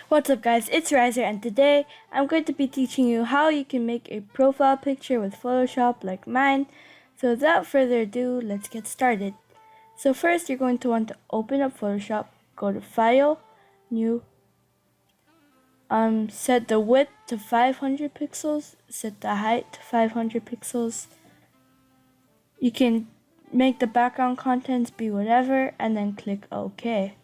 What's up guys, it's Ryzer and today I'm going to be teaching you how you can make a profile picture with Photoshop like mine. So without further ado, let's get started. So first you're going to want to open up Photoshop, go to File, New, set the width to 500 pixels, set the height to 500 pixels. You can make the background contents be whatever and then click OK.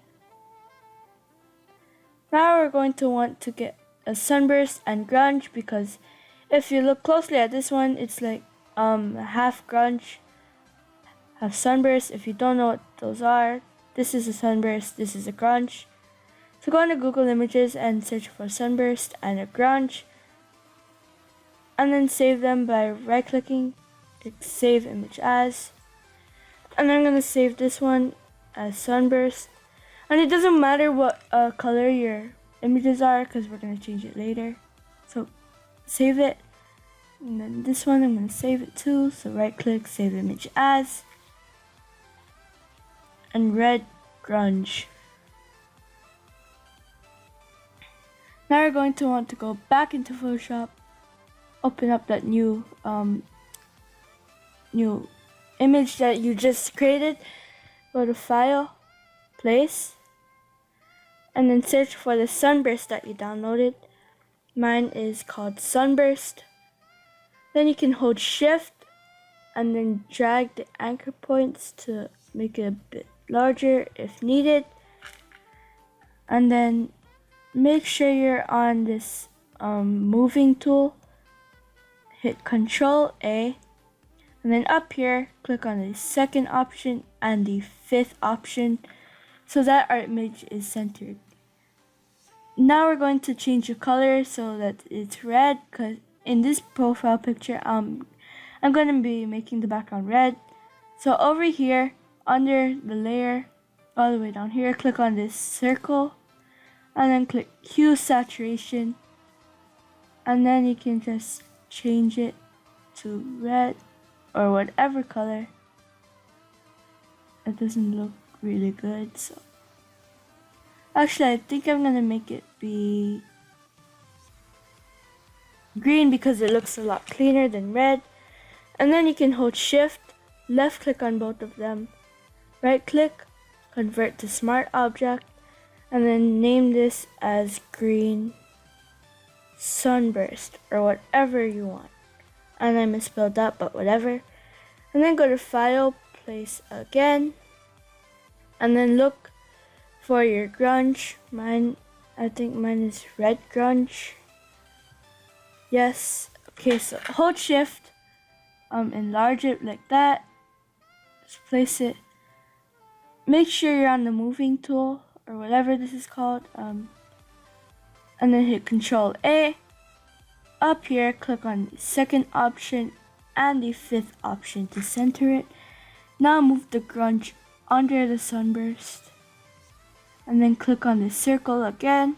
Now we're going to want to get a sunburst and grunge, because if you look closely at this one, it's like half grunge, half sunburst. If you don't know what those are, this is a sunburst, this is a grunge. So go on to Google Images and search for sunburst and a grunge, and then save them by right clicking, click save image as, and I'm going to save this one as sunburst. And it doesn't matter what color your images are, because we're going to change it later. So save it. And then this one I'm going to save it too. So right click, save image as. And red grunge. Now we're going to want to go back into Photoshop. Open up that new image that you just created. Go to File, Place, and then search for the sunburst that you downloaded. Mine is called Sunburst. Then you can hold Shift and then drag the anchor points to make it a bit larger if needed. And then make sure you're on this moving tool. Hit Control A, and then up here click on the second option and the fifth option, so that our image is centered. Now we're going to change the color so that it's red, because in this profile picture I'm going to be making the background red. So over here under the layer, all the way down here, click on this circle and then click hue saturation, and then you can just change it to red or whatever color. It doesn't look really good, so actually I think I'm gonna make it be green because it looks a lot cleaner than red. And then you can hold Shift, left click on both of them, right click, convert to smart object, and then name this as green sunburst or whatever you want. And I misspelled that, but whatever. And then go to File, Place again, and then look for your grunge. I think mine is red grunge. Yes. Okay, so hold Shift, enlarge it like that. Just place it. Make sure you're on the moving tool or whatever this is called. And then hit Control A. Up here, click on the second option and the fifth option to center it. Now move the grunge under the sunburst, and then click on the circle again,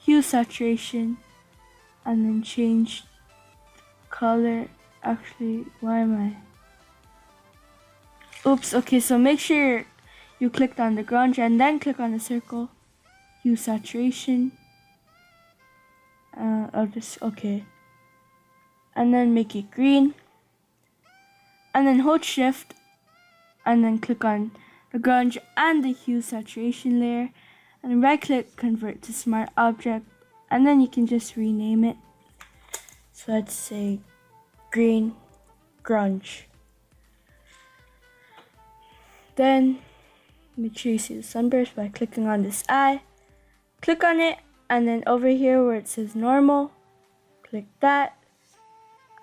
hue saturation, and then change color. Actually, why am I? Oops, okay, so make sure you clicked on the grunge and then click on the circle, hue saturation. Okay. And then make it green. And then hold Shift and then click on the grunge and the hue saturation layer, and right click, convert to smart object, and then you can just rename it. So let's say green grunge. Then make sure you see the sunburst by clicking on this eye. Click on it, and then over here where it says normal, click that,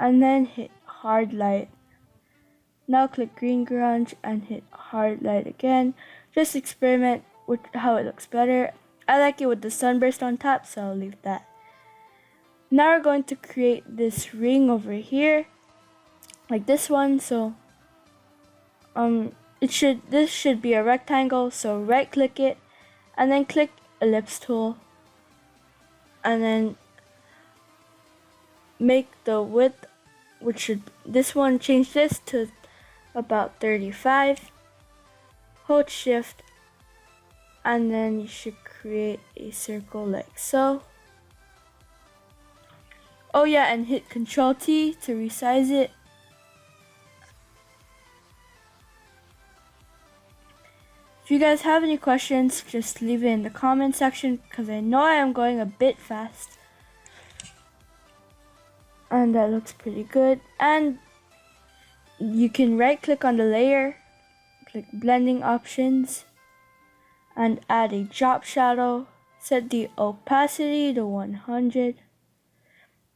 and then hit hard light. Now click green grunge and hit hard light again. Just experiment with how it looks better. I like it with the sunburst on top, so I'll leave that. Now we're going to create this ring over here, like this one. So this should be a rectangle. So right click it, and then click ellipse tool, and then make the width, change this to about 35. Hold Shift and then you should create a circle like so. Oh yeah, and hit Control T to resize it. If you guys have any questions, just leave it in the comment section because I know I am going a bit fast. And that looks pretty good. And you can right click on the layer, click blending options, and add a drop shadow. Set the opacity to 100,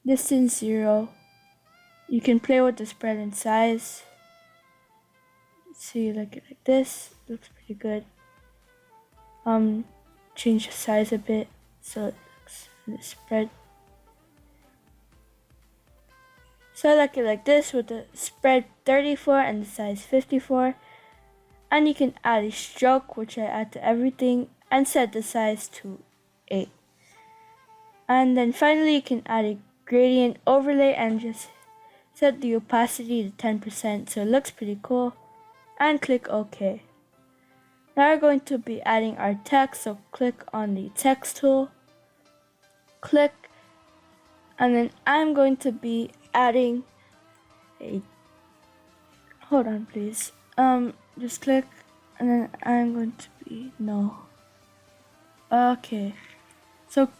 distance 0. You can play with the spread and size. So you like it like this, looks pretty good. Change the size a bit so it looks in the spread. So I like it like this with the spread 34 and the size 54. And you can add a stroke, which I add to everything, and set the size to 8. And then finally you can add a gradient overlay and just set the opacity to 10% so it looks pretty cool. And click OK. Now we're going to be adding our text, so click on the text tool, click, and then I'm going to be adding a, hold on please, just click, and then I'm going to be, no, okay, so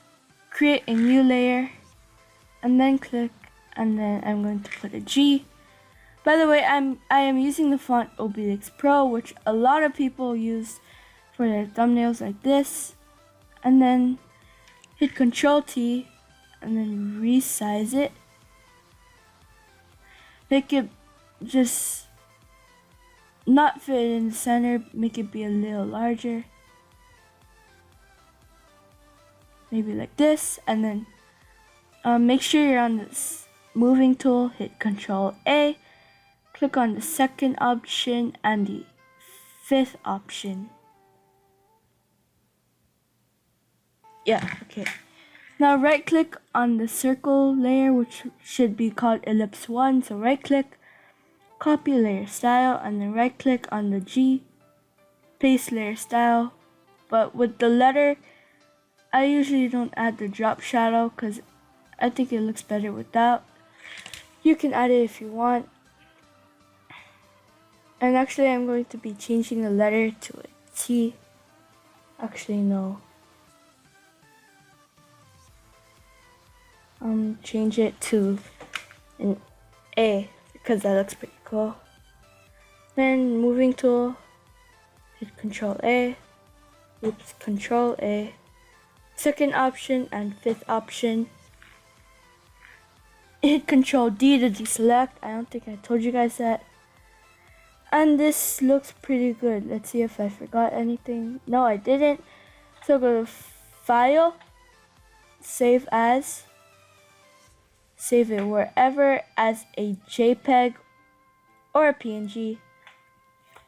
create a new layer, and then click, and then I'm going to put a G. By the way, I am using the font Obelix Pro, which a lot of people use for their thumbnails like this. And then hit Control T and then resize it. Make it just not fit in the center, make it be a little larger. Maybe like this, and then make sure you're on this moving tool, hit Control A. Click on the second option and the fifth option. Yeah, okay. Now right click on the circle layer, which should be called ellipse 1. So right click, copy layer style, and then right click on the G, paste layer style. But with the letter, I usually don't add the drop shadow because I think it looks better without. You can add it if you want. And actually I'm going to be changing the letter to a T. Actually no. Change it to an A because that looks pretty cool. Then moving tool, hit Control A, oops, Control A, second option and fifth option. Hit Control D to deselect. I don't think I told you guys that. And this looks pretty good. Let's see if I forgot anything. No, I didn't. So go to File, Save As. Save it wherever as a JPEG or a PNG.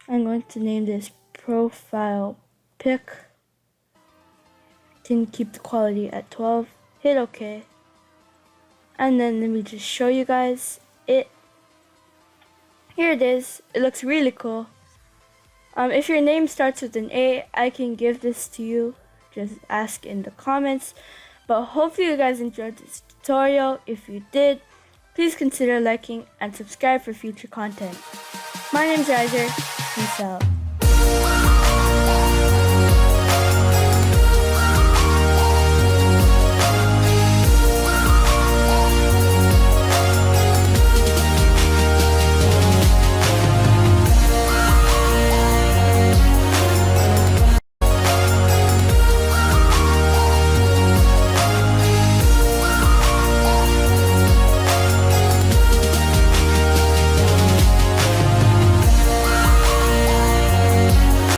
I'm going to name this Profile Pic. Can keep the quality at 12. Hit OK. And then let me just show you guys it. Here it is. It looks really cool. If your name starts with an A, I can give this to you. Just ask in the comments. But hopefully you guys enjoyed this tutorial. If you did, please consider liking and subscribe for future content. My name's Ryzer. Peace out.